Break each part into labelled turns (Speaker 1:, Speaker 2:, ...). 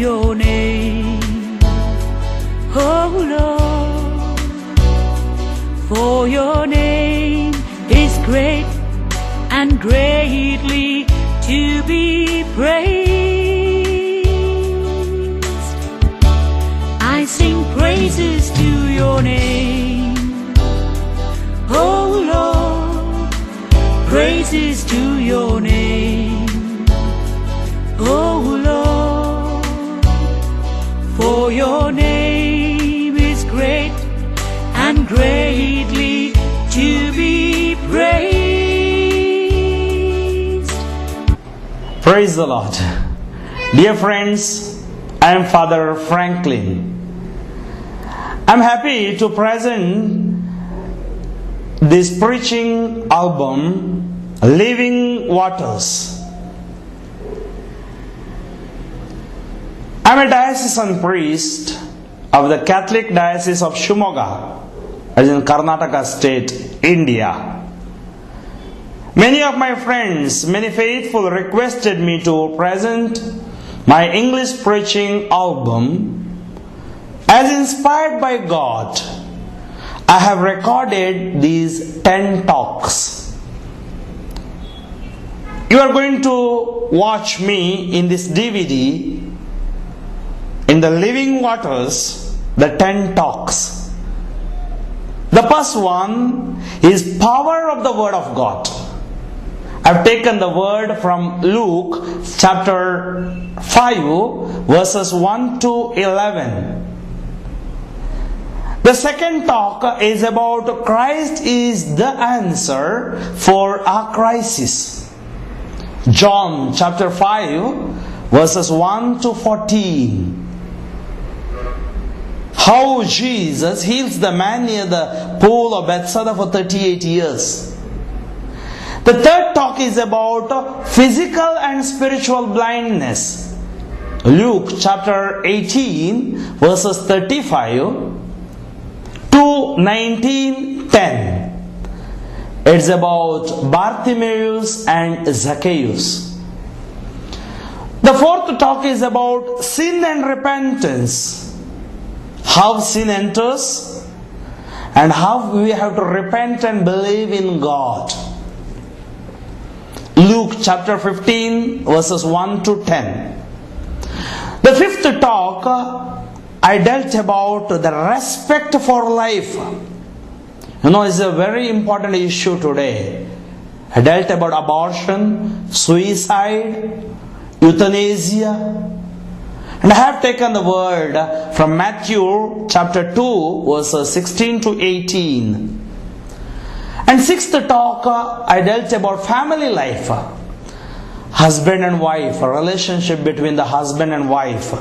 Speaker 1: your name, oh Lord, for your name is great and greatly to be praised. I sing praises to your name, oh Lord, praises to your name, oh Lord, for your name is great and greatly to be praised.
Speaker 2: Praise the Lord. Dear friends, I am Father Franklin. I am happy to present this preaching album, Living Waters. I am a diocesan priest of the Catholic Diocese of Shimoga, as in Karnataka State, India. Many of my friends, many faithful, requested me to present my English preaching album. As inspired by God, I have recorded these 10 talks. You are going to watch me in this DVD, in the Living Waters, the 10 talks. The first one is Power of the Word of God. I've taken the word from Luke chapter 5 verses 1 to 11. The second talk is about Christ is the answer for our crisis. John chapter 5 verses 1 to 14. How Jesus heals the man near the pool of Bethesda for 38 years. The third talk is about physical and spiritual blindness. Luke chapter 18 verses 35 to 19:10. It's about Bartimaeus and Zacchaeus. The fourth talk is about sin and repentance. How sin enters and how we have to repent and believe in God. Luke chapter 15 verses 1 to 10. The fifth talk, I dealt about the respect for life. It's a very important issue today. I dealt about abortion, suicide, euthanasia. And I have taken the word from Matthew chapter 2 verses 16 to 18. And sixth talk, I dealt about family life. Husband and wife, a relationship between the husband and wife.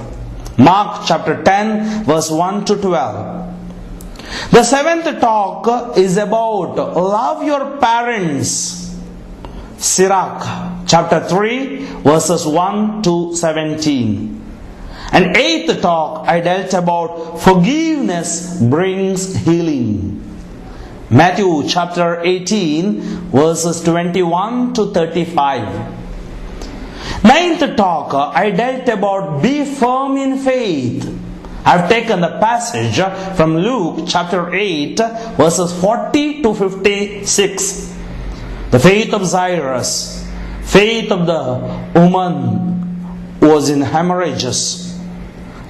Speaker 2: Mark chapter 10 verse 1 to 12. The seventh talk is about love your parents. Sirach chapter 3 verses 1 to 17. And eighth talk, I dealt about forgiveness brings healing. Matthew chapter 18 verses 21 to 35. Ninth talk, I dealt about be firm in faith. I've taken the passage from Luke chapter 8 verses 40 to 56. The faith of Jairus, faith of the woman who was in hemorrhages.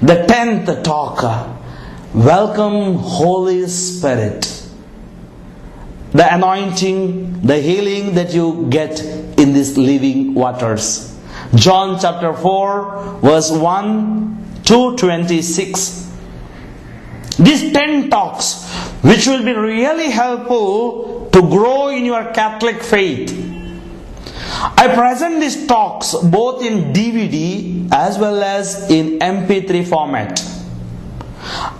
Speaker 2: The 10th talk, welcome Holy Spirit. The anointing, the healing that you get in these living waters. John chapter 4 verse 1 to 26. These 10 talks, which will be really helpful to grow in your Catholic faith. I present these talks both in DVD as well as in MP3 format.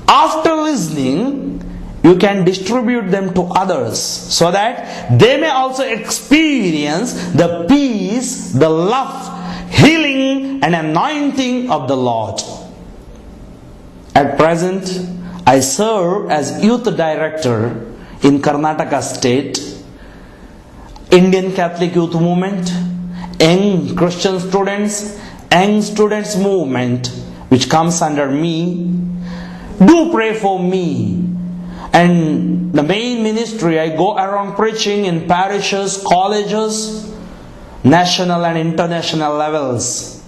Speaker 2: After listening, you can distribute them to others so that they may also experience the peace, the love, healing and anointing of the Lord. At present, I serve as youth director in Karnataka State, Indian Catholic Youth Movement, Young Christian Students, Young Students Movement, which comes under me, do pray for me. And the main ministry, I go around preaching in parishes, colleges, national and international levels.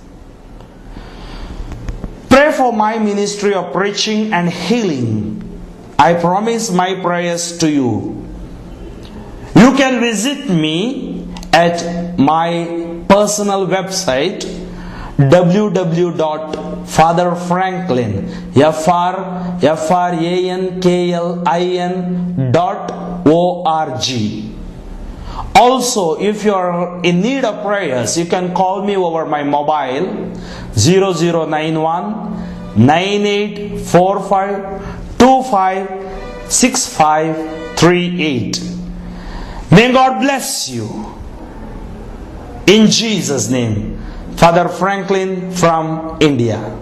Speaker 2: Pray for my ministry of preaching and healing. I promise my prayers to you. You can visit me at my personal website www.Franklin.org. Also, if you are in need of prayers, you can call me over my mobile 0091 9845 256538. May God bless you. In Jesus' name. Father Franklin from India.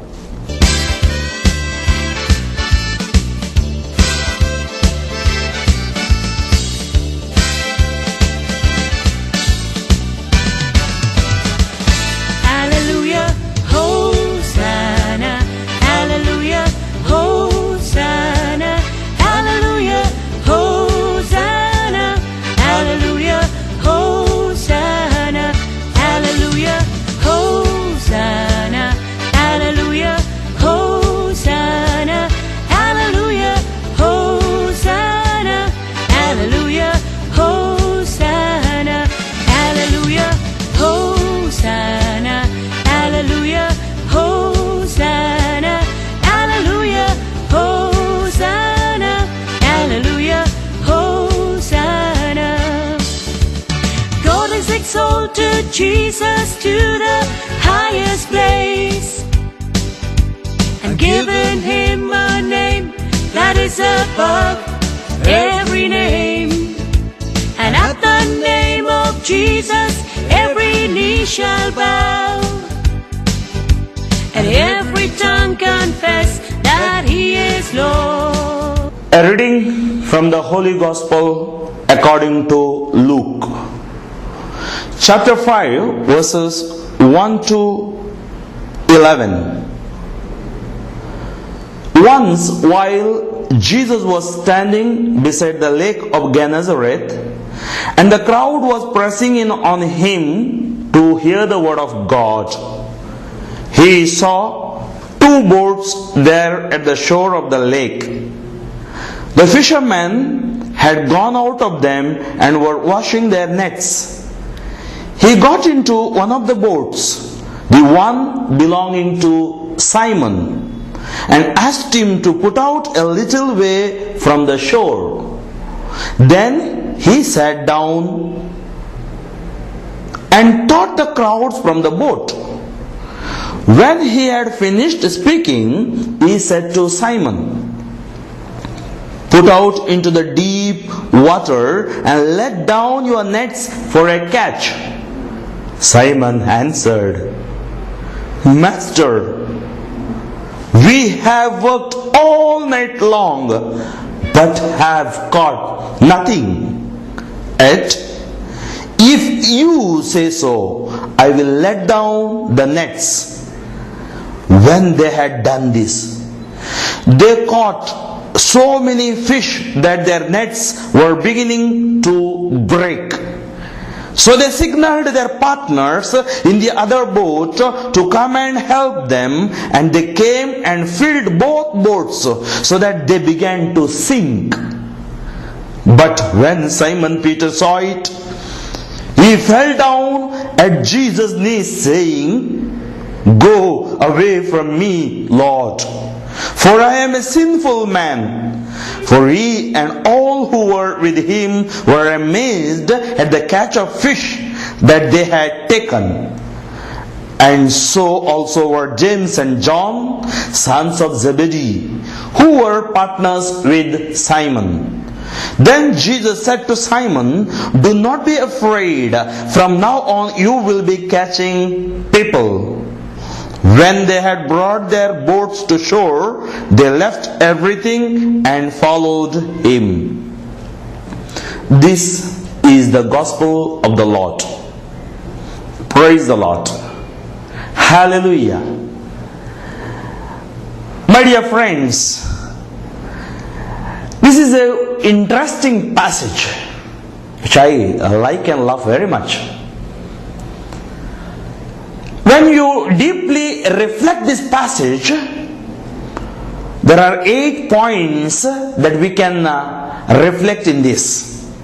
Speaker 1: Hallelujah, Hosanna, hallelujah, Hosanna, hallelujah, Hosanna, hallelujah, Hosanna, hallelujah, Hosanna, hallelujah, Hosanna, hallelujah, Hosanna, hallelujah, Hosanna, hallelujah, Hosanna, hallelujah, Hosanna, hallelujah, Hosanna, hallelujah, Hosanna. God has exalted Jesus to the highest place and given him a name that is above every name. And at the name of Jesus every knee shall bow and every tongue confess that he is Lord.
Speaker 2: A reading from the Holy Gospel according to Luke. Chapter 5, verses 1 to 11. Once, while Jesus was standing beside the lake of Gennesaret, and the crowd was pressing in on him to hear the word of God, he saw two boats there at the shore of the lake. The fishermen had gone out of them and were washing their nets. He got into one of the boats, the one belonging to Simon, and asked him to put out a little way from the shore. Then he sat down and taught the crowds from the boat. When he had finished speaking, he said to Simon, "Put out into the deep water and let down your nets for a catch." Simon answered, "Master, we have worked all night long, but have caught nothing. Yet, if you say so, I will let down the nets." When they had done this, they caught so many fish that their nets were beginning to break. So they signaled their partners in the other boat to come and help them, and they came and filled both boats so that they began to sink. But when Simon Peter saw it, he fell down at Jesus' knees, saying, "Go away from me, Lord, for I am a sinful man." For he and all who were with him were amazed at the catch of fish that they had taken. And so also were James and John, sons of Zebedee, who were partners with Simon. Then Jesus said to Simon, "Do not be afraid. From now on you will be catching people." When they had brought their boats to shore, they left everything and followed him. This is the gospel of the Lord. Praise the Lord. Hallelujah. My dear friends, this is an interesting passage which I like and love very much. When you deeply reflect this passage, there are 8 points that we can reflect in this.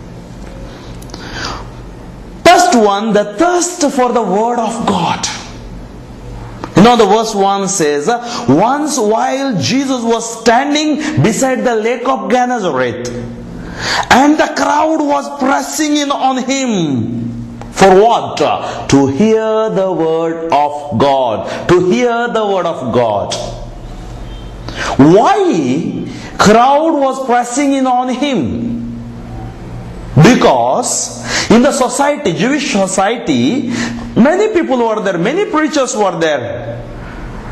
Speaker 2: First one, the thirst for the Word of God. You know, the verse 1 says, once while Jesus was standing beside the lake of Gennesaret, and the crowd was pressing in on him. For what? To hear the Word of God. To hear the Word of God. Why crowd was pressing in on him? Because in the society, Jewish society, many people were there, many preachers were there.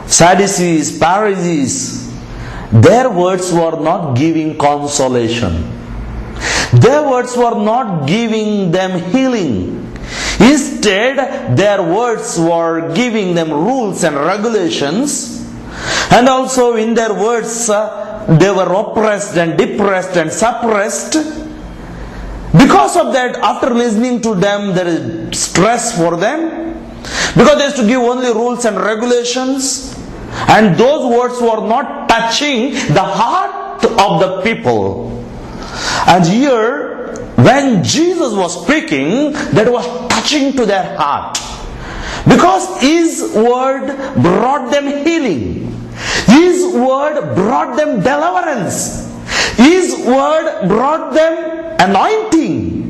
Speaker 2: Sadducees, Pharisees. Their words were not giving consolation. Their words were not giving them healing. Instead, their words were giving them rules and regulations. And also in their words, they were oppressed and depressed and suppressed. Because of that, after listening to them, there is stress for them. Because they used to give only rules and regulations. And those words were not touching the heart of the people. And here, when Jesus was speaking, that was touching to their heart. Because His Word brought them healing. His Word brought them deliverance. His Word brought them anointing.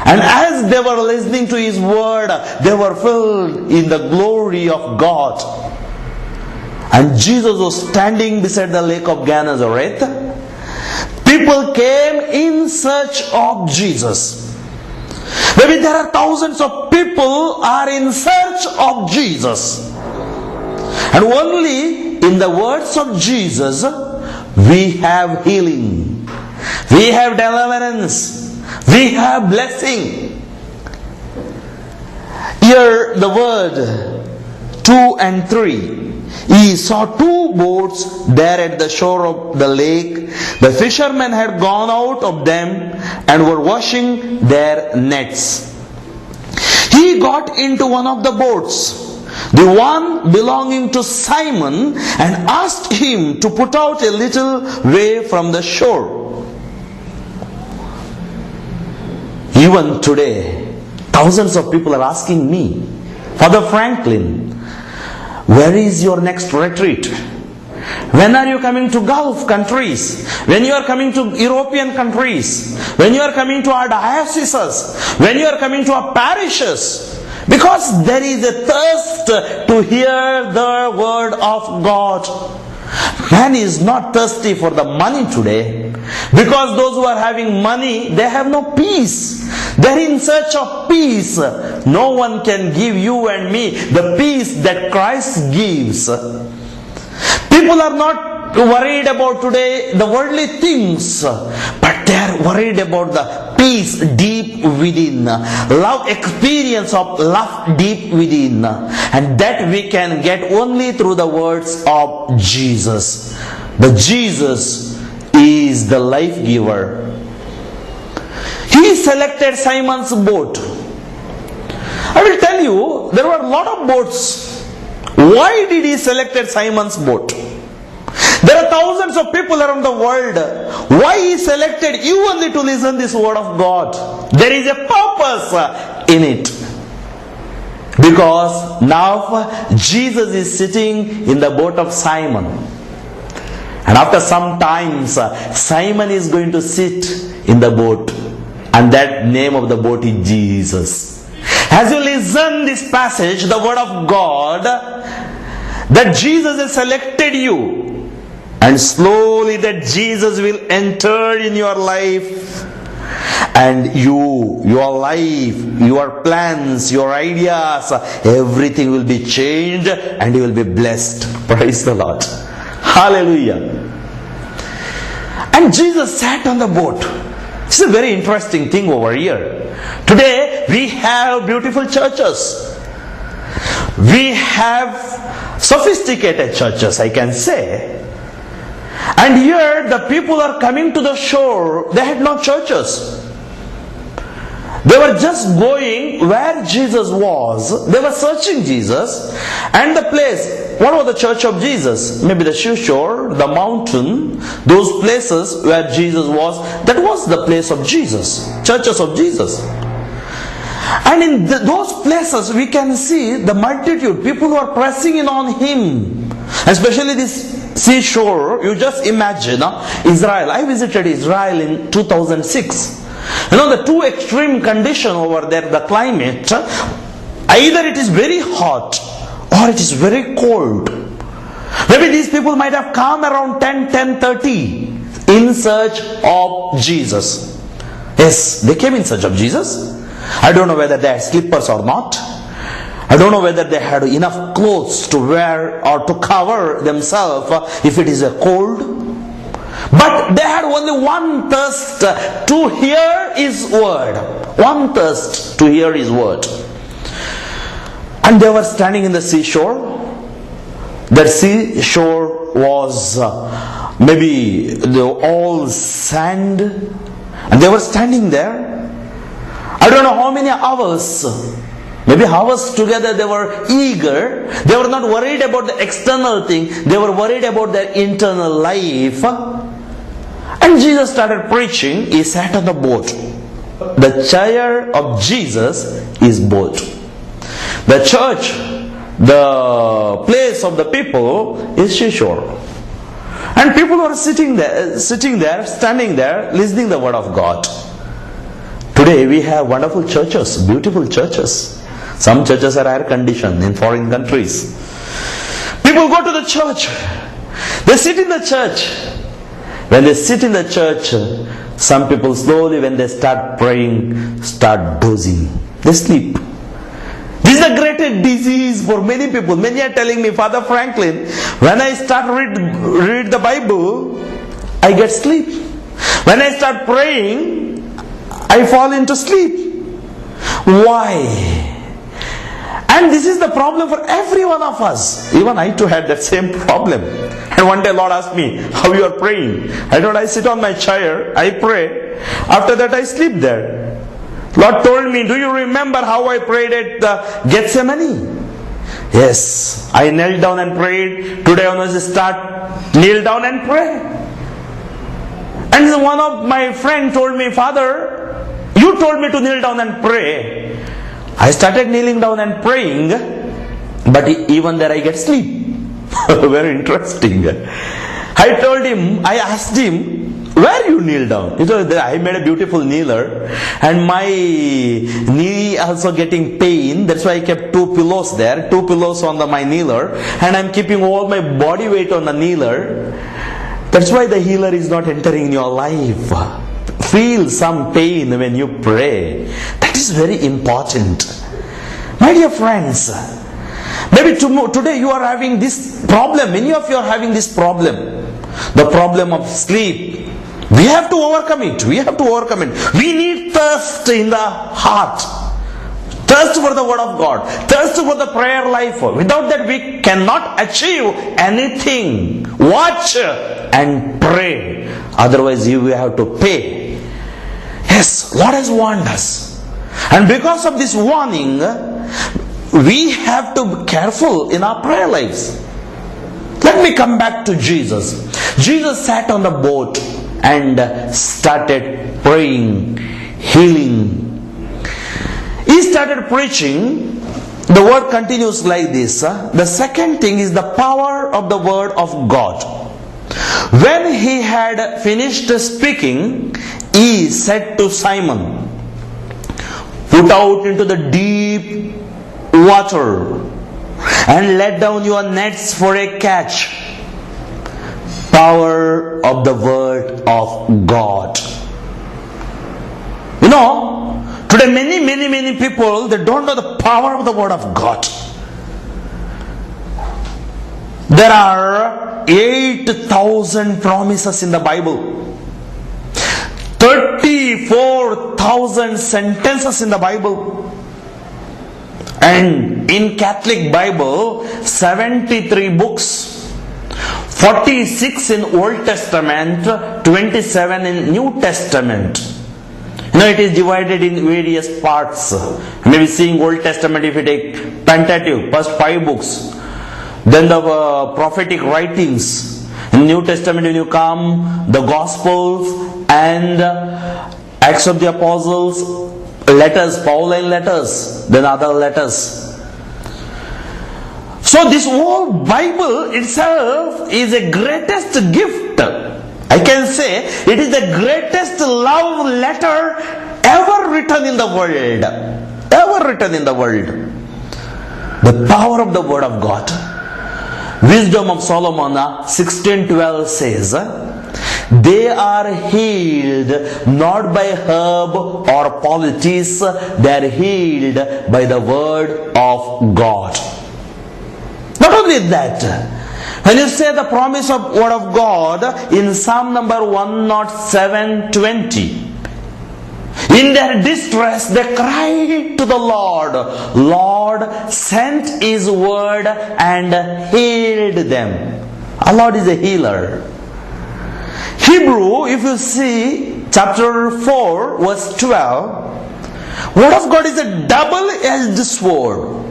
Speaker 2: And as they were listening to His Word, they were filled in the glory of God. And Jesus was standing beside the lake of Gennesaret. People came in search of Jesus. Maybe there are thousands of people are in search of Jesus. And only in the words of Jesus, we have healing. We have deliverance. We have blessing. Here the word 2 and 3. He saw 2 boats there at the shore of the lake. The fishermen had gone out of them and were washing their nets. He got into one of the boats, the one belonging to Simon, and asked him to put out a little way from the shore. Even today, thousands of people are asking me, Father Franklin, where is your next retreat? When are you coming to Gulf countries? When you are coming to European countries? When you are coming to our dioceses? When you are coming to our parishes? Because there is a thirst to hear the Word of God. Man is not thirsty for the money today. Because those who are having money, they have no peace. They are in search of peace. No one can give you and me the peace that Christ gives. People are not worried about today the worldly things, but they are worried about the peace deep within. Love, experience of love deep within. And that we can get only through the words of Jesus. But Jesus is the life giver. He selected Simon's boat. I will tell you, there were a lot of boats. Why did he select Simon's boat? There are thousands of people around the world. Why he selected you only to listen this Word of God? There is a purpose in it. Because now Jesus is sitting in the boat of Simon. And after some time, Simon is going to sit in the boat. And that name of the boat is Jesus. As you listen this passage, the Word of God, that Jesus has selected you. And slowly that Jesus will enter in your life. And your life, your plans, your ideas, everything will be changed and you will be blessed. Praise the Lord. Hallelujah. And Jesus sat on the boat. This is a very interesting thing over here. Today we have beautiful churches. We have sophisticated churches, I can say. And here the people are coming to the shore. They had no churches. They were just going where Jesus was. They were searching Jesus. And the place, what was the church of Jesus? Maybe the seashore, the mountain, those places where Jesus was. That was the place of Jesus. Churches of Jesus. And in those places we can see the multitude, people who are pressing in on Him. Especially this seashore, you just imagine Israel. I visited Israel in 2006. The two extreme condition over there, the climate, either it is very hot or it is very cold. Maybe these people might have come around 10:30 in search of Jesus. Yes, they came in search of Jesus. I don't know whether they had slippers or not. I don't know whether they had enough clothes to wear or to cover themselves if it is a cold. But they had only one thirst to hear His word. One thirst to hear His word. And they were standing in the seashore. The seashore was maybe all sand. And they were standing there. I don't know how many hours. Maybe hours together. They were eager. They were not worried about the external thing. They were worried about their internal life. And Jesus started preaching. He sat on the boat. The chair of Jesus is boat. The church, the place of the people is seashore. And people were sitting there, standing there, listening the word of God. Today we have wonderful churches, beautiful churches. Some churches are air conditioned in foreign countries. People go to the church. They sit in the church. When they sit in the church, some people slowly, when they start praying, start dozing. They sleep. This is a great disease for many people. Many are telling me, Father Franklin, when I start read the Bible, I get sleep. When I start praying, I fall into sleep. Why? And this is the problem for every one of us. Even I too had that same problem. And one day Lord asked me, how you are praying? I told, I sit on my chair, I pray. After that I sleep there. Lord told me, do you remember how I prayed at Gethsemane? Yes, I knelt down and prayed. Today I must kneel down and pray. And one of my friends told me, Father, you told me to kneel down and pray. I started kneeling down and praying, but even there I get sleep. Very interesting. I asked him, where you kneel down? He told, I made a beautiful kneeler and my knee also getting pain. That's why I kept two pillows there, two pillows on my kneeler, and I'm keeping all my body weight on the kneeler. That's why the healer is not entering in your life. Feel some pain when you pray. That is very important. My dear friends, maybe today you are having this problem. Many of you are having this problem. The problem of sleep. We have to overcome it. We have to overcome it. We need thirst in the heart. Thirst for the word of God. Thirst for the prayer life. Without that we cannot achieve anything. Watch and pray. Otherwise you will have to pay. Yes, Lord has warned us. And because of this warning, we have to be careful in our prayer lives. Let me come back to Jesus. Jesus sat on the boat and started praying, healing. He started preaching. The word continues like this. The second thing is the power of the word of God. When he had finished speaking, he said to Simon, put out into the deep water and let down your nets for a catch. Power of the word of God. Today many people, they don't know the power of the word of God. There are 8,000 promises in the Bible. 34,000 sentences in the Bible. And in Catholic Bible, 73 books, 46 in Old Testament, 27 in New Testament. It is divided in various parts. Maybe seeing Old Testament, if you take Pentateuch, first 5 books, then the prophetic writings. In New Testament, when you come, the Gospels and Acts of the Apostles, letters, Pauline letters, then other letters. So this whole Bible itself is a greatest gift. I can say it is the greatest love letter ever written in the world. Ever written in the world. The power of the Word of God. Wisdom of Solomon 16:12 says, they are healed not by herb or politics, they are healed by the Word of God. Not only that, when you say the promise of Word of God in Psalm number 107:20, in their distress they cried to the Lord. Lord sent His word and healed them. Our Lord is a healer. Hebrew, if you see chapter 4 verse 12, Word of God is a double-edged sword.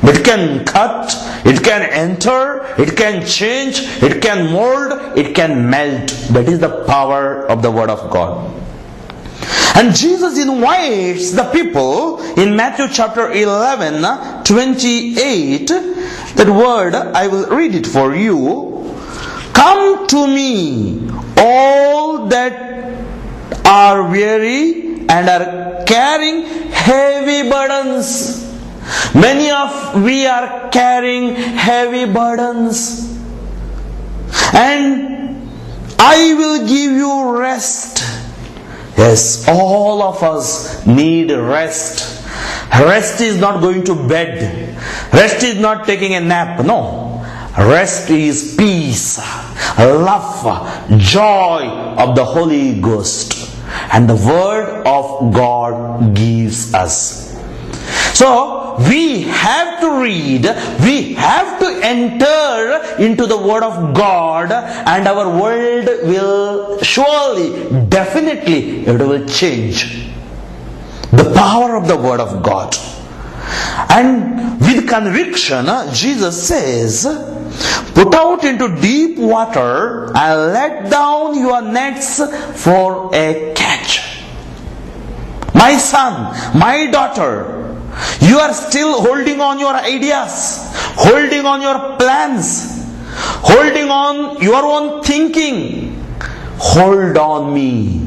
Speaker 2: It can cut, it can enter, it can change, it can mold, it can melt. That is the power of the Word of God. And Jesus invites the people in Matthew chapter 11:28. That word, I will read it for you. Come to me, all that are weary and are carrying heavy burdens. Many of we are carrying heavy burdens, and I will give you rest. Yes, all of us need rest. Rest is not going to bed. Rest is not taking a nap. No. Rest is peace, love, joy of the Holy Ghost. And the Word of God gives us. So, we have to read, we have to enter into the Word of God, and our world will surely, definitely, it will change. The power of the Word of God. And with conviction, Jesus says, put out into deep water and let down your nets for a catch. My son, my daughter, you are still holding on your ideas, holding on your plans, holding on your own thinking. Hold on me.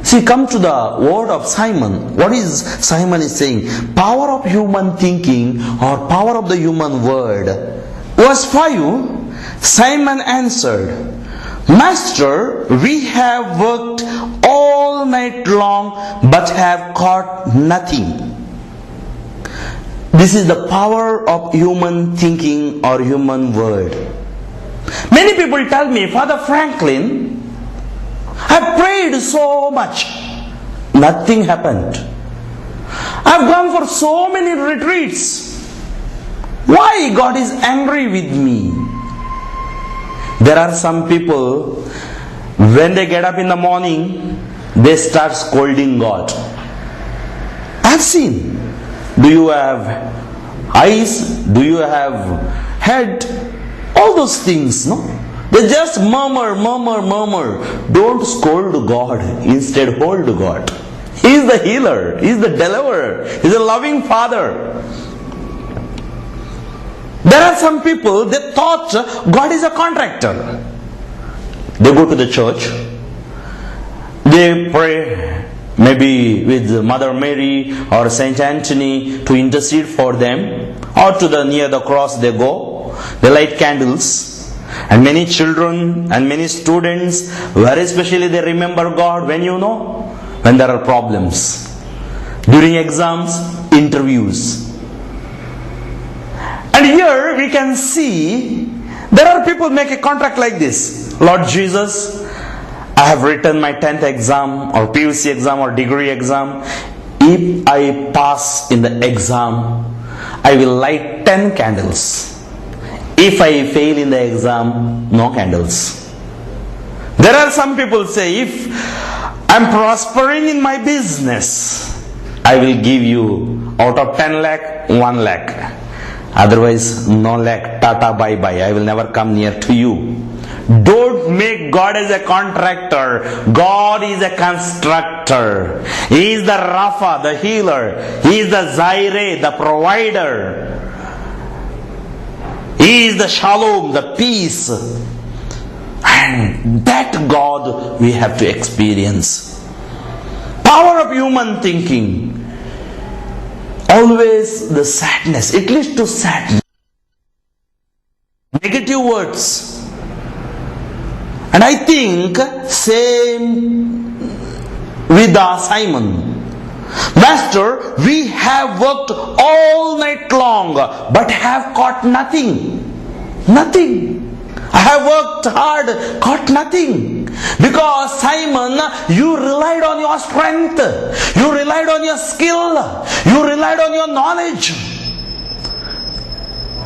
Speaker 2: See, come to the word of Simon. What is Simon is saying? Power of human thinking or power of the human word. Verse 5, Simon answered, Master, we have worked all night long but have caught nothing. This is the power of human thinking or human word. Many people tell me, Father Franklin, I prayed so much. Nothing happened. I've gone for so many retreats. Why God is angry with me? There are some people, when they get up in the morning, they start scolding God. I've seen. Do you have eyes? Do you have head? All those things, no? They just murmur. Don't scold God. Instead, hold God. He is the healer. He is the deliverer. He is a loving Father. There are some people, they thought God is a contractor. They go to the church. They pray maybe with Mother Mary or Saint Anthony to intercede for them. Or to the near the cross they go. They light candles. And many children and many students, very especially they remember God when when there are problems. During exams, interviews. And here we can see, there are people make a contract like this. Lord Jesus, I have written my 10th exam or PUC exam or degree exam. If I pass in the exam, I will light 10 candles. if I fail in the exam, no candles. There are some people say, if I'm prospering in my business, I will give you out of 10 lakh, 1 lakh. Otherwise, no lakh, tata, bye bye. I will never come near to you. Don't make God as a contractor. God is a constructor. He is the Rapha, the healer. He is the Zaire, the provider. He is the Shalom, the peace. And that God we have to experience. Power of human thinking. Always the sadness. It leads to sadness. Negative words. And I think same with Simon. Master, we have worked all night long, but have caught nothing. Nothing. I have worked hard, caught nothing. Because Simon, you relied on your strength. You relied on your skill. You relied on your knowledge.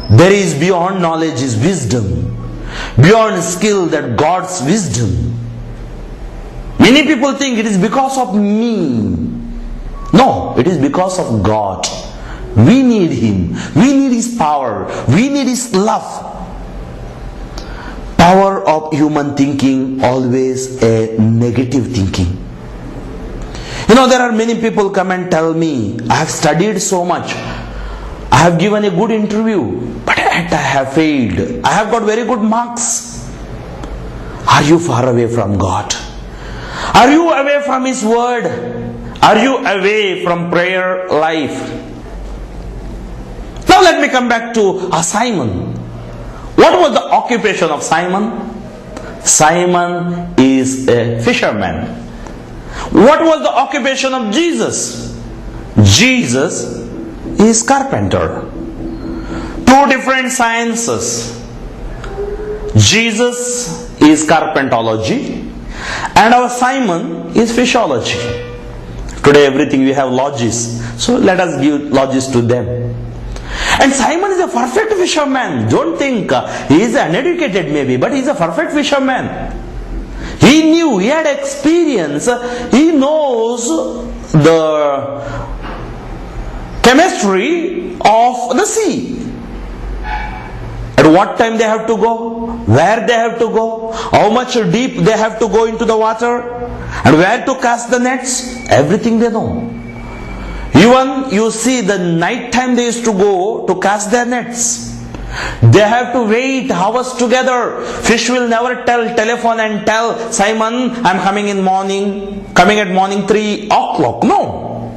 Speaker 2: There is beyond knowledge is wisdom. Beyond skill, that God's wisdom. Many people think it is because of me. No, it is because of God. We need Him. We need His power. We need His love. Power of human thinking, always a negative thinking. There are many people come and tell me, I have studied so much. I have given a good interview, but yet I have failed. I have got very good marks. Are you far away from God? Are you away from His word? Are you away from prayer life? Now let me come back to Simon. What was the occupation of Simon? Simon is a fisherman. What was the occupation of Jesus? Jesus is carpenter. Two different sciences. Jesus is carpentology and our Simon is fishology. Today everything we have lodges, so let us give lodges to them. And Simon is a perfect fisherman. Don't think he is uneducated maybe, but he is a perfect fisherman. He knew, he had experience, he knows the chemistry of the sea. At what time they have to go, where they have to go, how much deep they have to go into the water, and where to cast the nets, everything they know. Even you see the night time they used to go to cast their nets. They have to wait hours together. Fish will never telephone and tell Simon, I'm coming in morning, coming at morning 3 o'clock. No.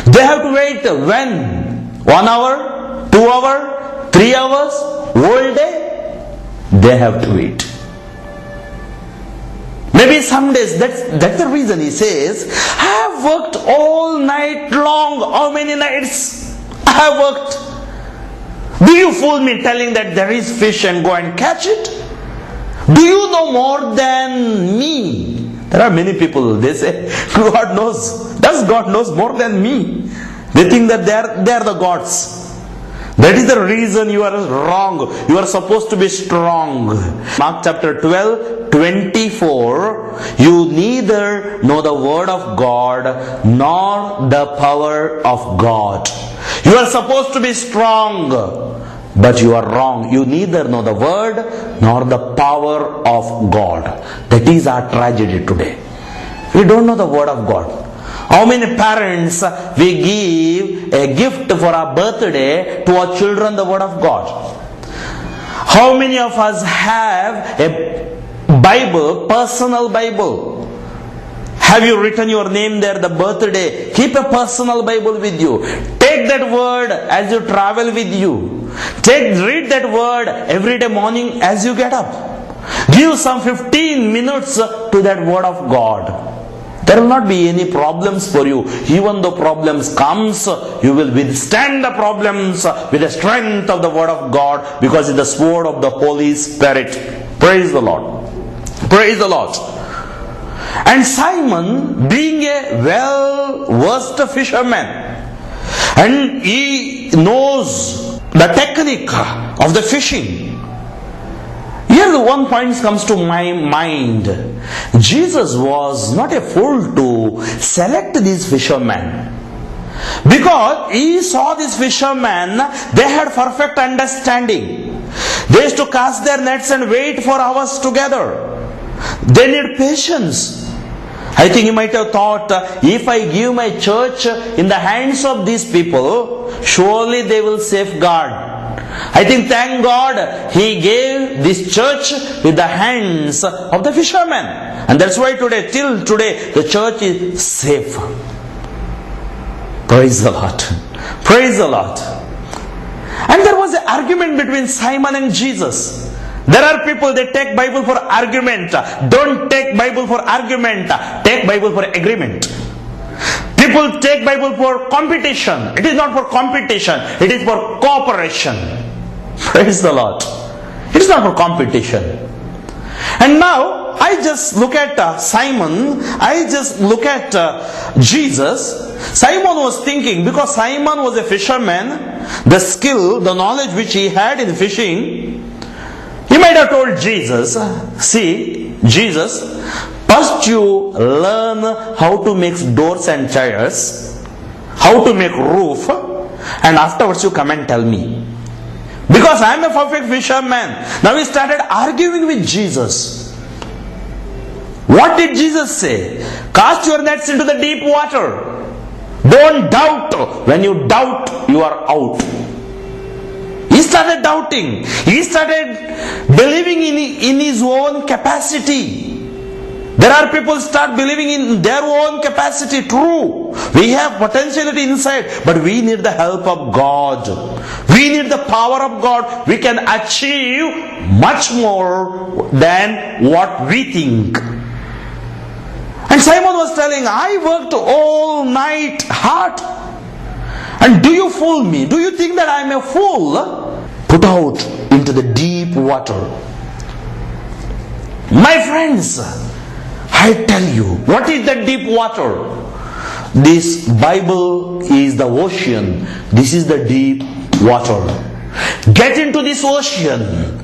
Speaker 2: They have to wait when? 1 hour, 2 hours, 3 hours, whole day. They have to wait. Maybe some days, that's the reason he says, I have worked all night long. How many nights I have worked? Do you fool me telling that there is fish and go and catch it? Do you know more than me? There are many people, they say, God knows. Does God knows more than me? They think that they are the gods. That is the reason you are wrong. You are supposed to be strong. Mark chapter 12, 24. You neither know the word of God nor the power of God. You are supposed to be strong, but you are wrong. You neither know the word nor the power of God. That is our tragedy today. We don't know the word of God. How many parents we give a gift for our birthday to our children the word of God? How many of us have a Bible, personal Bible? Have you written your name there, the birthday? Keep a personal Bible with you. Take that word as you travel with you. Read that word every day morning as you get up. Give some 15 minutes to that word of God. There will not be any problems for you. Even though problems comes, you will withstand the problems with the strength of the word of God, because it's the sword of the Holy Spirit. Praise the Lord. Praise the Lord. And Simon, being a well-versed fisherman, and he knows the technique of the fishing. Here the one point comes to my mind. Jesus was not a fool to select these fishermen. Because he saw these fishermen, they had perfect understanding. They used to cast their nets and wait for hours together. They need patience. I think he might have thought, if I give my church in the hands of these people, surely they will safeguard. I think, thank God, he gave this church with the hands of the fishermen. And that's why today, till today, the church is safe. Praise the Lord. Praise the Lord. And there was an argument between Simon and Jesus. There are people, they take Bible for argument. Don't take Bible for argument. Take Bible for agreement. People take Bible for competition. It is not for competition. It is for cooperation. Praise the Lord. It is not for competition. And now, I just look at Simon. I just look at Jesus. Simon was thinking, because Simon was a fisherman, the skill, the knowledge which he had in fishing, he might have told Jesus, see, Jesus, first you learn how to make doors and chairs, how to make roof, and afterwards you come and tell me. Because I am a perfect fisherman. Now he started arguing with Jesus. What did Jesus say? Cast your nets into the deep water. Don't doubt. When you doubt, you are out. He started doubting. He started believing in his own capacity. There are people start believing in their own capacity. True. We have potentiality inside, but we need the help of God. We need the power of God. We can achieve much more than what we think. And Simon was telling, I worked all night hard. And do you fool me? Do you think that I am a fool? Put out into the deep water. My friends, I tell you, what is the deep water? This Bible is the ocean. This is the deep water. Get into this ocean.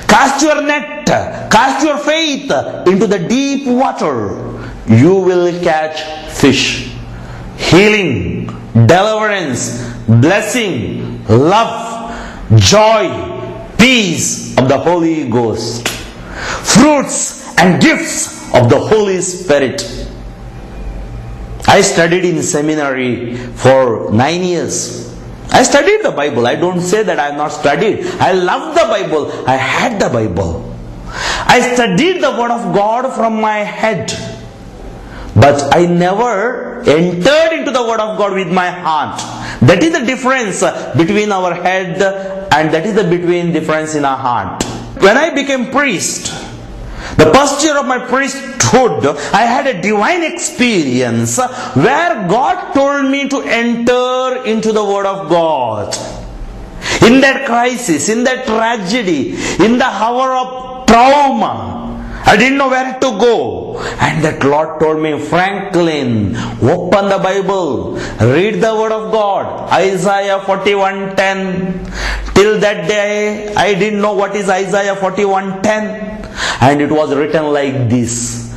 Speaker 2: Cast your net, cast your faith into the deep water. You will catch fish. Healing, deliverance, blessing, love, joy, peace of the Holy Ghost, fruits and gifts of the Holy Spirit. I studied in seminary for 9 years. I studied the Bible. I don't say that I have not studied. I love the Bible. I had the Bible. I studied the Word of God from my head. But I never entered into the Word of God with my heart. That is the difference between our head and that is the difference in our heart. When I became priest, the first year of my priesthood, I had a divine experience where God told me to enter into the Word of God. In that crisis, in that tragedy, in the hour of trauma, I didn't know where to go. And that Lord told me, Franklin, open the Bible, read the Word of God. Isaiah 41:10. Till that day, I didn't know what is Isaiah 41:10. And it was written like this.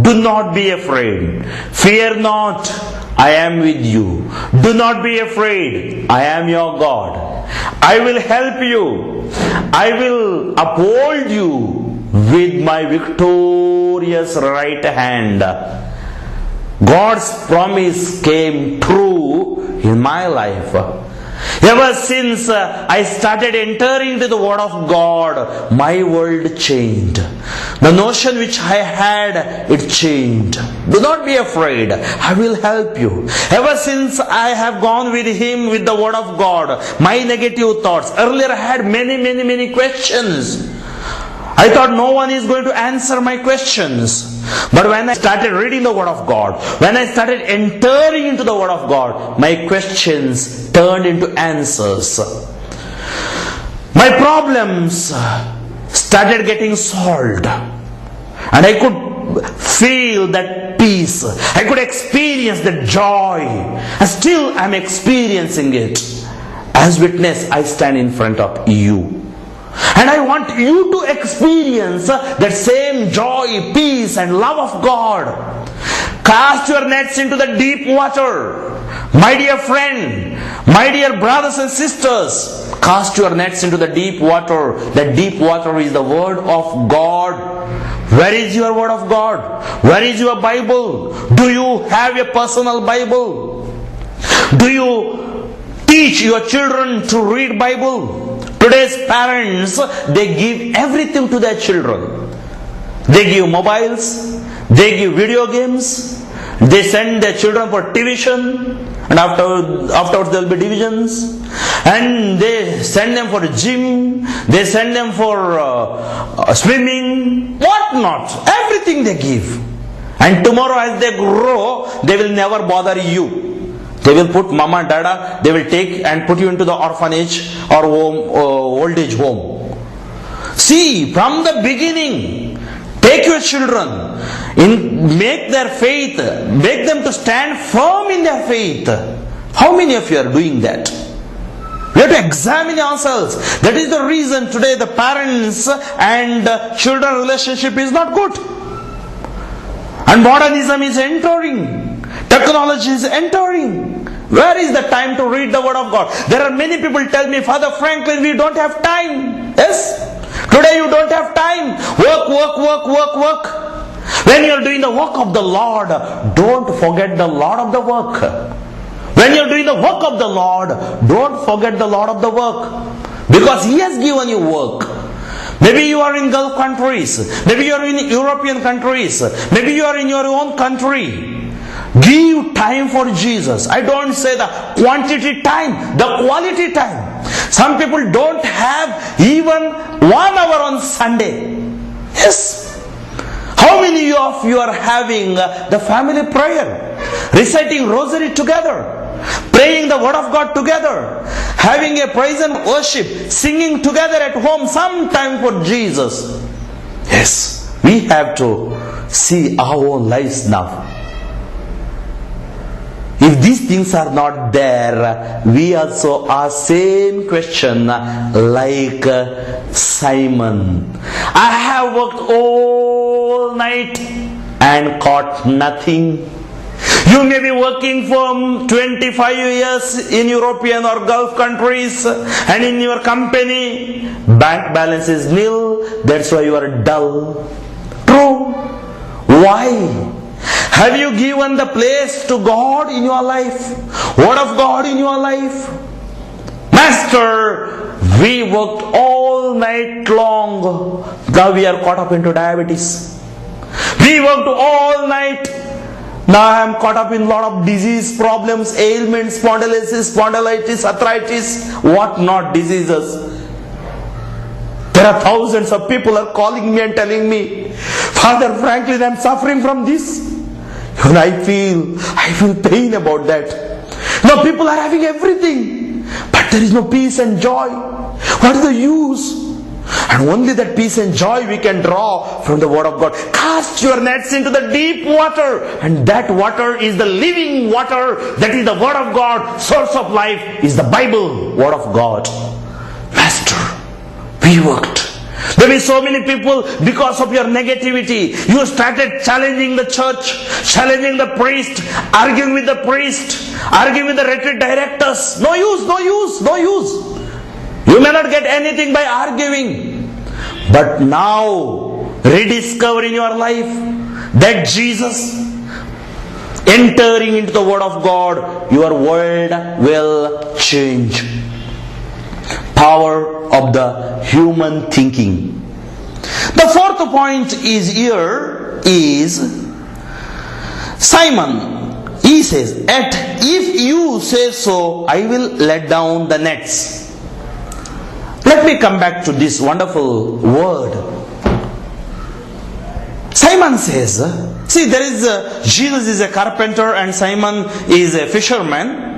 Speaker 2: Do not be afraid. Fear not. I am with you. Do not be afraid. I am your God. I will help you. I will uphold you with my victorious right hand. God's promise came true in my life. Ever since I started entering into the Word of God, my world changed. The notion which I had, it changed. Do not be afraid. I will help you. Ever since I have gone with Him with the Word of God, my negative thoughts. Earlier I had many questions. I thought no one is going to answer my questions. But when I started reading the Word of God, when I started entering into the Word of God, my questions turned into answers. My problems started getting solved. And I could feel that peace. I could experience the joy. And still I am experiencing it. As witness, I stand in front of you. And I want you to experience that same joy, peace and love of God. Cast your nets into the deep water. My dear friend, my dear brothers and sisters, cast your nets into the deep water. The deep water is the Word of God. Where is your Word of God? Where is your Bible? Do you have a personal Bible? Do you teach your children to read Bible? Today's parents, they give everything to their children. They give mobiles, they give video games, they send their children for tuition, and afterwards there will be divisions, and they send them for gym, they send them for swimming, what not, everything they give. And tomorrow as they grow, they will never bother you. They will put mama, dada, they will take and put you into the orphanage or home, old age home. See, from the beginning, take your children, make their faith, make them to stand firm in their faith. How many of you are doing that? We have to examine ourselves. That is the reason today the parents and children relationship is not good. And modernism is entering. Technology is entering. Where is the time to read the Word of God? There are many people tell me, Father Franklin, we don't have time. Yes? Today you don't have time. Work. When you are doing the work of the Lord, don't forget the Lord of the work. When you are doing the work of the Lord, don't forget the Lord of the work. Because He has given you work. Maybe you are in Gulf countries. Maybe you are in European countries. Maybe you are in your own country. Give time for Jesus. I don't say the quantity time, the quality time. Some people don't have even 1 hour on Sunday. Yes. How many of you are having the family prayer? Reciting rosary together. Praying the Word of God together. Having a praise and worship. Singing together at home. Some time for Jesus. Yes. We have to see our own lives now. If these things are not there, we also ask same question like Simon. I have worked all night and caught nothing. You may be working for 25 years in European or Gulf countries, and in your company, bank balance is nil, that's why you are dull. True. Why? Have you given the place to God in your life? Word of God in your life? Master, we worked all night long. Now we are caught up into diabetes. We worked all night. Now I am caught up in a lot of disease, problems, ailments, spondylitis, arthritis, what not diseases. There are thousands of people are calling me and telling me, Father Franklin, I am suffering from this. And I feel pain about that. Now people are having everything, but there is no peace and joy. What is the use? And only that peace and joy we can draw from the Word of God. Cast your nets into the deep water, and that water is the living water. That is the Word of God. Source of life is the Bible, Word of God. Master, we worked. There be so many people, because of your negativity, you started challenging the church, challenging the priest, arguing with the priest, arguing with the retreat directors. No use. You may not get anything by arguing. But now, rediscover in your life that Jesus, entering into the Word of God, your world will change. Power of the human thinking. The fourth point is Simon. He says, if you say so, I will let down the nets. Let me come back to this wonderful word. Simon says, see, Jesus is a carpenter and Simon is a fisherman.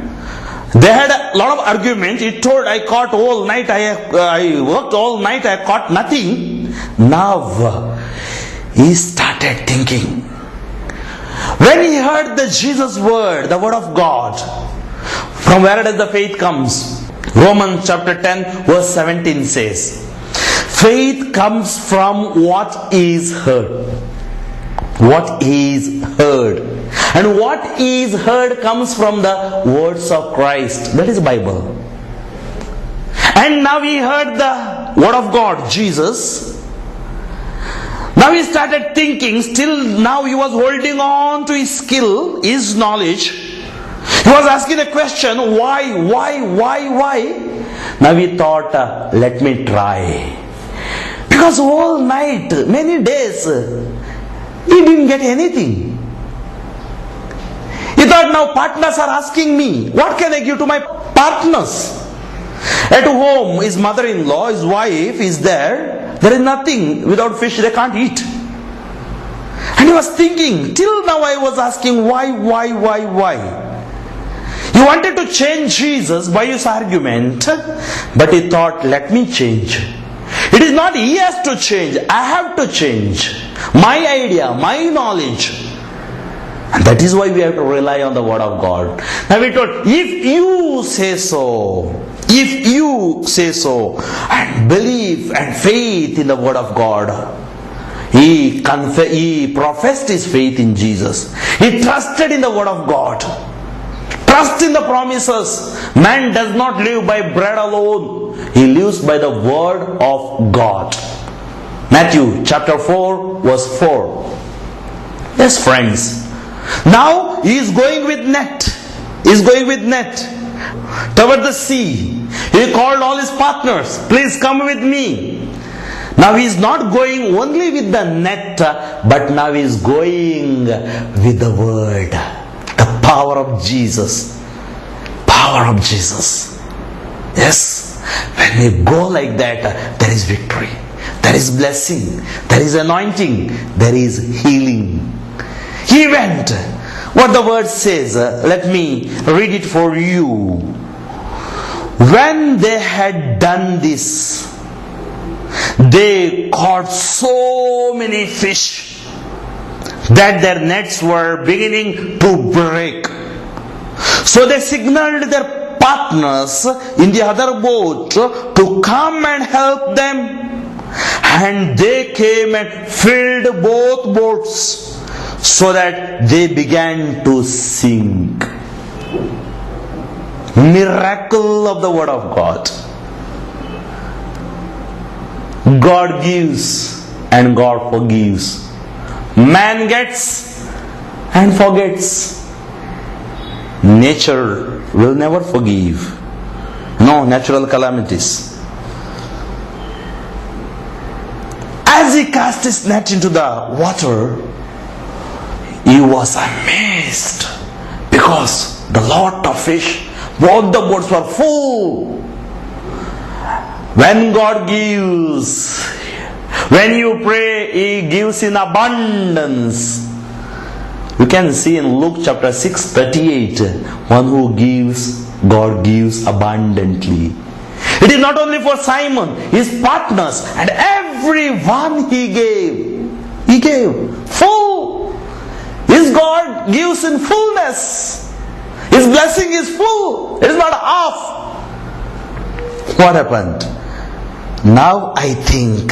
Speaker 2: They had a lot of argument. He told, I caught all night, I worked all night, I caught nothing. Now, he started thinking. When he heard the Jesus word, the Word of God, from where does the faith comes? Romans chapter 10 verse 17 says, faith comes from what is heard. What is heard. And what is heard comes from the words of Christ. That is Bible. And now he heard the word of God, Jesus. Now he started thinking, still now he was holding on to his skill, his knowledge. He was asking a question, why? Now he thought, let me try. Because all night, many days, he didn't get anything. He thought, now partners are asking me, what can I give to my partners? At home, his mother-in-law, his wife is there. There is nothing. Without fish, they can't eat. And he was thinking, till now I was asking, why? He wanted to change Jesus by his argument, but he thought, let me change. It is not he has to change, I have to change. My idea, my knowledge. And that is why we have to rely on the word of God. Now we told, if you say so, and believe and faith in the word of God. He professed his faith in Jesus. He trusted in the word of God. Trust in the promises. Man does not live by bread alone. He lives by the word of God. Matthew chapter 4 verse 4. Yes, friends. Now he is going with net. Toward the sea. He called all his partners. Please come with me. Now he is not going only with the net, but now he is going with the word. The power of Jesus. Yes. When we go like that, there is victory. There is blessing. There is anointing. There is healing. He went. What the word says, let me read it for you. When they had done this, they caught so many fish that their nets were beginning to break. So they signaled their partners in the other boat to come and help them. And they came and filled both boats, so that they began to sink. Miracle of the word of God. God gives and God forgives. Man gets and forgets. Nature will never forgive. No natural calamities. As he cast his net into the water, he was amazed because the lot of fish, both the boats were full. When God gives, when you pray, He gives in abundance. You can see in Luke chapter 6:38, one who gives, God gives abundantly. It is not only for Simon, his partners, and everyone He gave. He gave full. His God gives in fullness. His blessing is full. It is not half. What happened? Now I think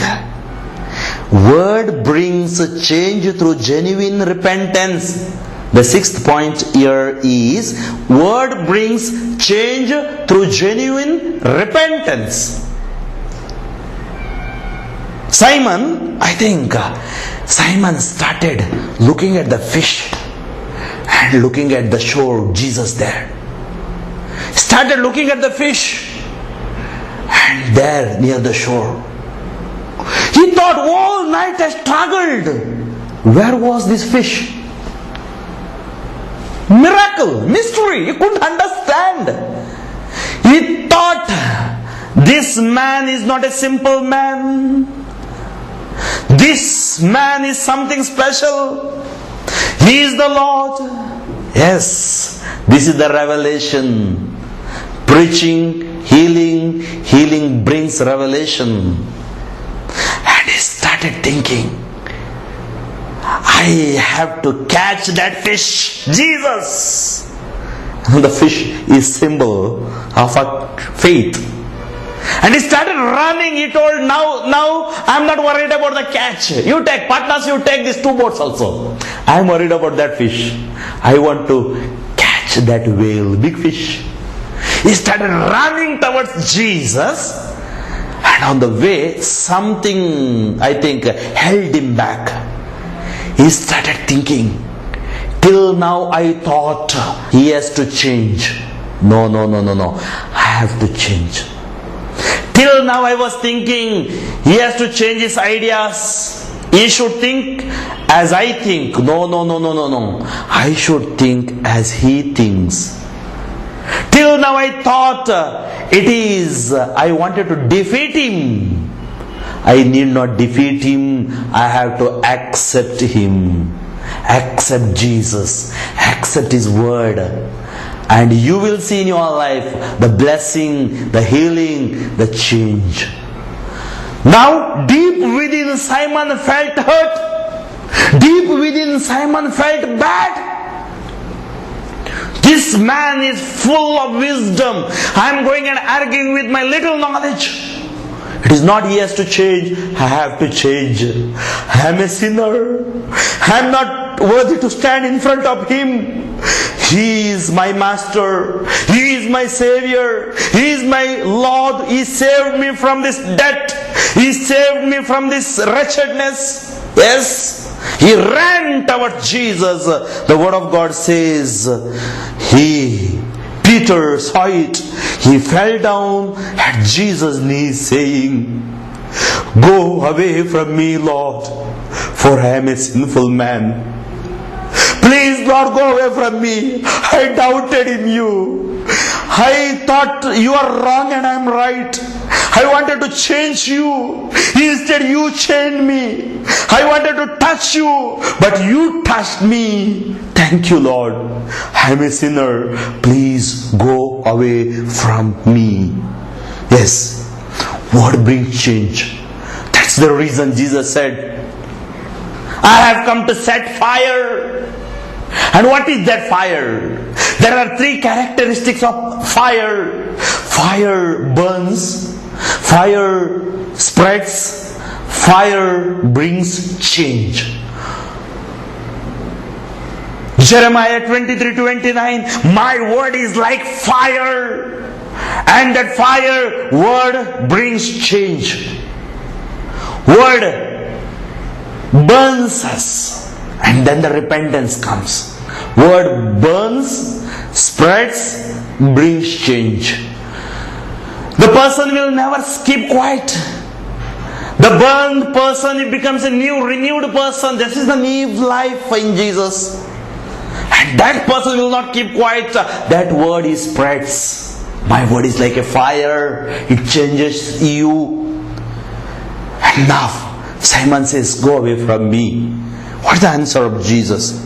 Speaker 2: word brings a change through genuine repentance. The sixth point here is word brings change through genuine repentance. Simon, I think Simon started looking at the fish and looking at the shore, Jesus there. Started looking at the fish and there near the shore. He thought all night I struggled. Where was this fish? Miracle, mystery, he couldn't understand. He thought this man is not a simple man. This man is something special. He is the Lord. Yes, this is the revelation. Preaching, healing brings revelation. And he started thinking, I have to catch that fish, Jesus. The fish is symbol of a faith. And he started running. He told, now I'm not worried about the catch. You take partners, you take these 2 boats also. I'm worried about that fish. I want to catch that whale, big fish. He started running towards Jesus. And on the way, something, I think, held him back. He started thinking, till now I thought he has to change. No. I have to change. Till now I was thinking he has to change his ideas. He should think as I think. No. I should think as he thinks. Till now I thought I wanted to defeat him. I need not defeat him. I have to accept him. Accept Jesus. Accept his word. And you will see in your life the blessing, the healing, the change. Now, deep within Simon felt hurt. Deep within Simon felt bad. This man is full of wisdom. I am going and arguing with my little knowledge. It is not he has to change. I have to change. I am a sinner. I am not worthy to stand in front of him. He is my master. He is my savior. He is my Lord. He saved me from this debt. He saved me from this wretchedness. Yes. He ran towards Jesus. The word of God says, Peter saw it. He fell down at Jesus' knees saying, "Go away from me, Lord, for I am a sinful man. Please, Lord, go away from me. I doubted in you. I thought you are wrong and I am right. I wanted to change you. Instead, you changed me. I wanted to touch you, but you touched me. Thank you, Lord. I am a sinner. Please go away from me." Yes, what brings change? That's the reason Jesus said, "I have come to set fire." And what is that fire? There are 3 characteristics of fire. Fire burns, fire spreads, fire brings change. Jeremiah 23:29, "My word is like fire, and that fire word brings change." Word burns us. And then the repentance comes. Word burns, spreads, brings change. The person will never keep quiet. The burned person, it becomes a new, renewed person. This is the new life in Jesus. And that person will not keep quiet. That word is spreads. My word is like a fire. It changes you. And now Simon says, "Go away from me." What is the answer of Jesus?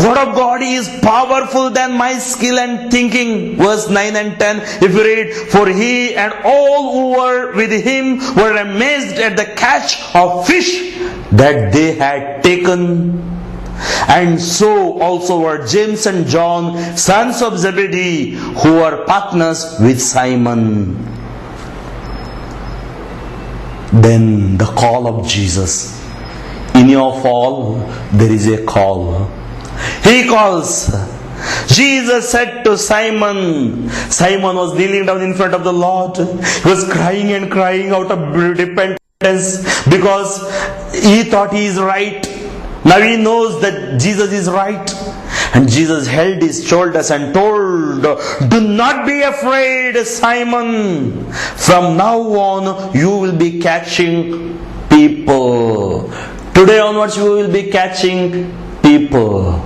Speaker 2: Word of God is powerful than my skill and thinking. Verse 9 and 10, if you read, "For he and all who were with him were amazed at the catch of fish that they had taken. And so also were James and John, sons of Zebedee, who were partners with Simon." Then the call of Jesus. In your fall, there is a call. He calls. Jesus said to Simon, Simon was kneeling down in front of the Lord. He was crying and crying out of repentance because he thought he is right. Now he knows that Jesus is right. And Jesus held his shoulders and told, "Do not be afraid, Simon. From now on, you will be catching people." Today onwards, you will be catching people.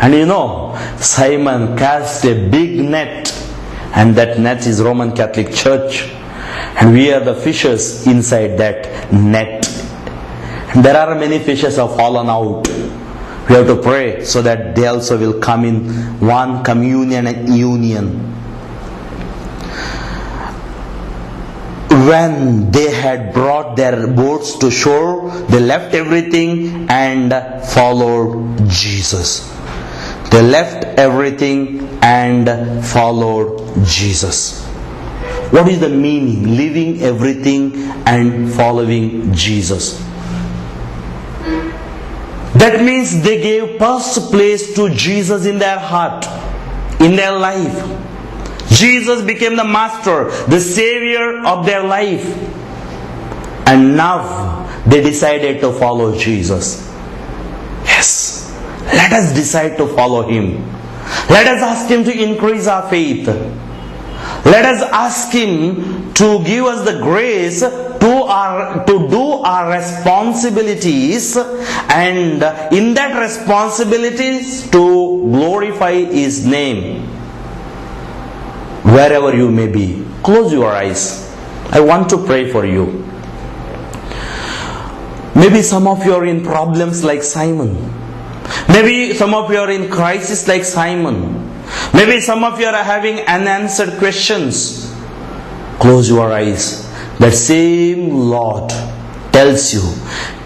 Speaker 2: And you know, Simon cast a big net, and that net is Roman Catholic Church, and we are the fishes inside that net. And there are many fishes have fallen out. We have to pray so that they also will come in one communion and union. When they had brought their boats to shore, they left everything and followed Jesus. They left everything and followed Jesus. What is the meaning? Leaving everything and following Jesus. That means they gave first place to Jesus in their heart, in their life. Jesus became the master, the savior of their life. And now they decided to follow Jesus. Yes, let us decide to follow Him. Let us ask Him to increase our faith. Let us ask Him to give us the grace to do our responsibilities, and in that responsibilities to glorify His name. Wherever you may be, close your eyes. I want to pray for you. Maybe some of you are in problems like Simon. Maybe some of you are in crisis like Simon. Maybe some of you are having unanswered questions. Close your eyes. That same Lord tells you,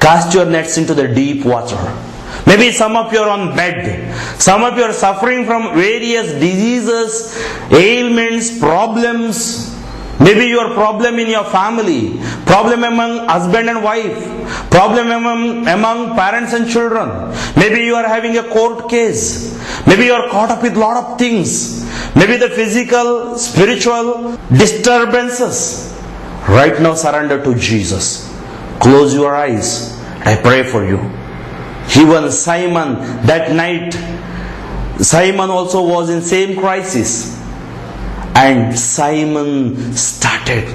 Speaker 2: cast your nets into the deep water. Maybe some of you are on bed. Some of you are suffering from various diseases, ailments, problems. Maybe your problem in your family, problem among husband and wife, problem among parents and children. Maybe you are having a court case. Maybe you are caught up with a lot of things. Maybe the physical, spiritual disturbances. Right now surrender to Jesus. Close your eyes. I pray for you. Even Simon, that night, Simon also was in same crisis. And Simon started.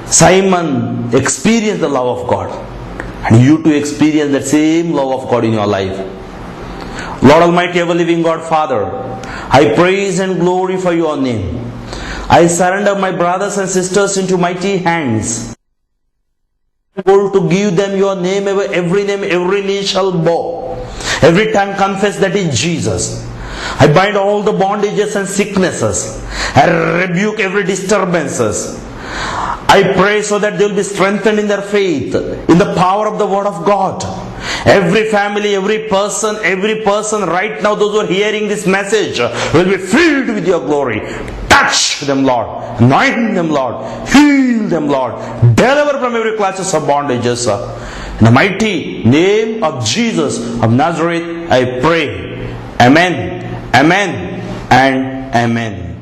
Speaker 2: Simon experienced the love of God. And you too experience that same love of God in your life. Lord Almighty, ever living God, Father, I praise and glorify your name. I surrender my brothers and sisters into mighty hands. To give them your name, every knee shall bow. Every tongue confess that is Jesus. I bind all the bondages and sicknesses. I rebuke every disturbances. I pray so that they will be strengthened in their faith, in the power of the Word of God. Every family, every person right now, those who are hearing this message will be filled with your glory. Touch them, Lord. Anoint them, Lord. Heal them, Lord. Deliver from every classes of bondages. In the mighty name of Jesus of Nazareth, I pray. Amen. Amen and amen.